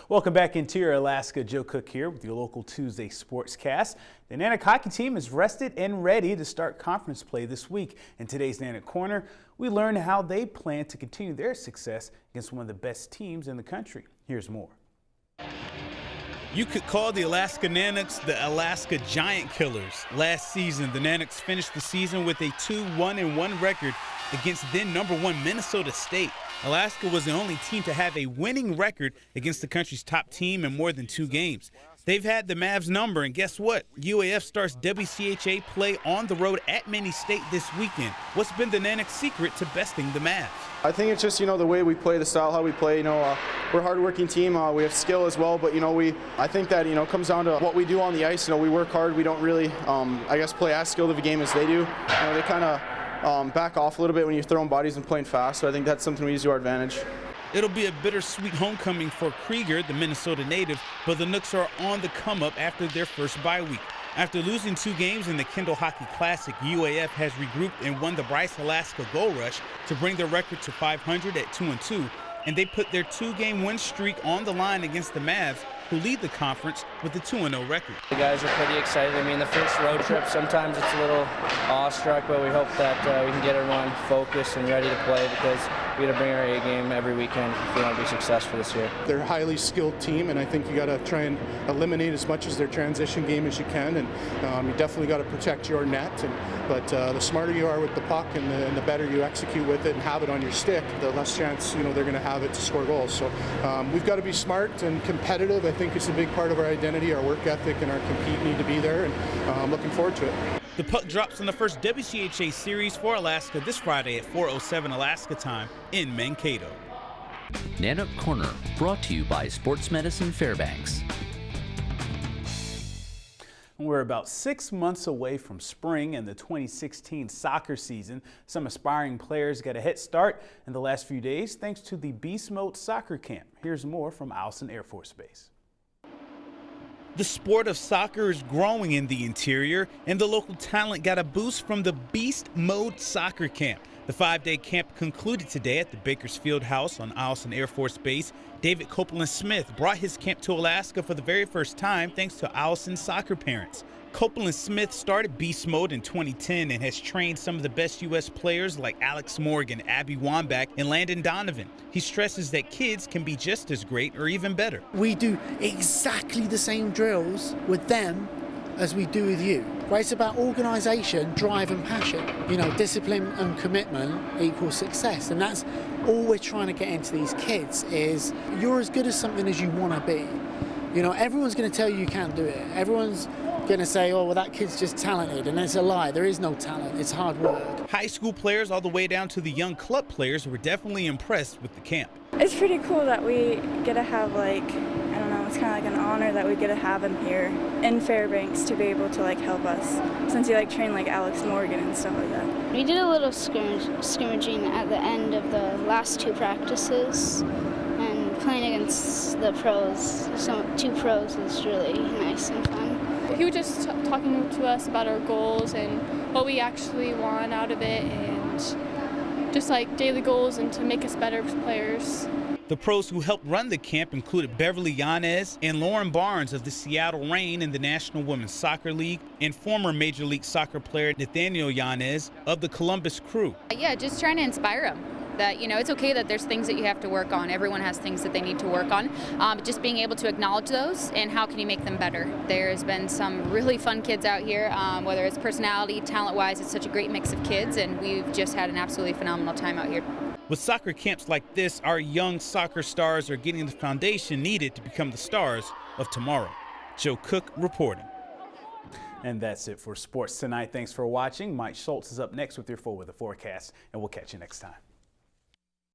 Welcome back Interior Alaska. Joe Cook here with your local Tuesday Sportscast. The Nanook hockey team is rested and ready to start conference play this week. In today's Nanook Corner, we learn how they plan to continue their success against one of the best teams in the country. Here's more. You could call the Alaska Nanooks the Alaska Giant Killers. Last season, the Nanooks finished the season with a 2-1-1 record against then #1 Minnesota State. Alaska was the only team to have a winning record against the country's top team in more than 2 games. They've had the Mavs number, and guess what? UAF starts WCHA play on the road at Many State this weekend. What's been the Nanook secret to besting the Mavs? I think it's just, the way we play, the style, how we play. We're a hard-working team. We have skill as well, but, I think that, comes down to what we do on the ice. We work hard. We don't really, play as skilled of a game as they do. They kind of back off a little bit when you're throwing bodies and playing fast, so I think that's something we use to our advantage. It'll be a bittersweet homecoming for Krieger, the Minnesota native, but the Nooks are on the come-up after their first bye week. After losing 2 games in the Kendall Hockey Classic, UAF has regrouped and won the Bryce Alaska Gold Rush to bring their record to 500 at 2-2, and they put their 2-game win streak on the line against the Mavs, who lead the conference with a 2-0 record. The guys are pretty excited. The first road trip, sometimes it's a little awestruck, but we hope that we can get everyone focused and ready to play, because we got to bring our A game every weekend if we want to be successful this year. They're a highly skilled team, and I think you got to try and eliminate as much as their transition game as you can, and you definitely got to protect your net. But the smarter you are with the puck and the better you execute with it and have it on your stick, the less chance they're going to have it to score goals. So we've got to be smart and competitive. I think it's a big part of our identity. Our work ethic and our compete need to be there, and I'm looking forward to it. The puck drops in the first WCHA series for Alaska this Friday at 4:07 Alaska time in Mankato. Nanook Corner, brought to you by Sports Medicine Fairbanks. We're about 6 months away from spring and the 2016 soccer season. Some aspiring players got a head start in the last few days thanks to the Beast Mode Soccer Camp. Here's more from Eielson Air Force Base. The sport of soccer is growing in the interior, and the local talent got a boost from the Beast Mode Soccer Camp. The 5-day camp concluded today at the Bakersfield House on Eielson Air Force Base. David Copeland Smith brought his camp to Alaska for the very first time thanks to Eielson soccer parents. Copeland Smith started Beast Mode in 2010 and has trained some of the best U.S. players like Alex Morgan, Abby Wambach, and Landon Donovan. He stresses that kids can be just as great or even better. We do exactly the same drills with them as we do with you. Right? It's about organisation, drive and passion. Discipline and commitment equals success, and that's all we're trying to get into these kids is you're as good as something as you want to be. Everyone's going to tell you can't do it. Everyone's going to say, oh, well, that kid's just talented, and it's a lie. There is no talent. It's hard work. High school players all the way down to the young club players were definitely impressed with the camp. It's pretty cool that we get to have, it's kind of like an honor that we get to have him here in Fairbanks to be able to, help us, since he, trained, Alex Morgan and stuff like that. We did a little scrimmaging at the end of the last 2 practices, and playing against the pros, 2 pros, was really nice and fun. He was just talking to us about our goals and what we actually want out of it, and just daily goals and to make us better players. The pros who helped run the camp included Beverly Yanez and Lauren Barnes of the Seattle Reign in the National Women's Soccer League, and former Major League Soccer player Nathaniel Yanez of the Columbus Crew. Yeah, just trying to inspire them. That, it's okay that there's things that you have to work on. Everyone has things that they need to work on. Just being able to acknowledge those and how can you make them better. There's been some really fun kids out here, whether it's personality, talent-wise, it's such a great mix of kids, and we've just had an absolutely phenomenal time out here. With soccer camps like this, our young soccer stars are getting the foundation needed to become the stars of tomorrow. Joe Cook reporting. And that's it for sports tonight. Thanks for watching. Mike Schultz is up next with your full weather forecast, and we'll catch you next time.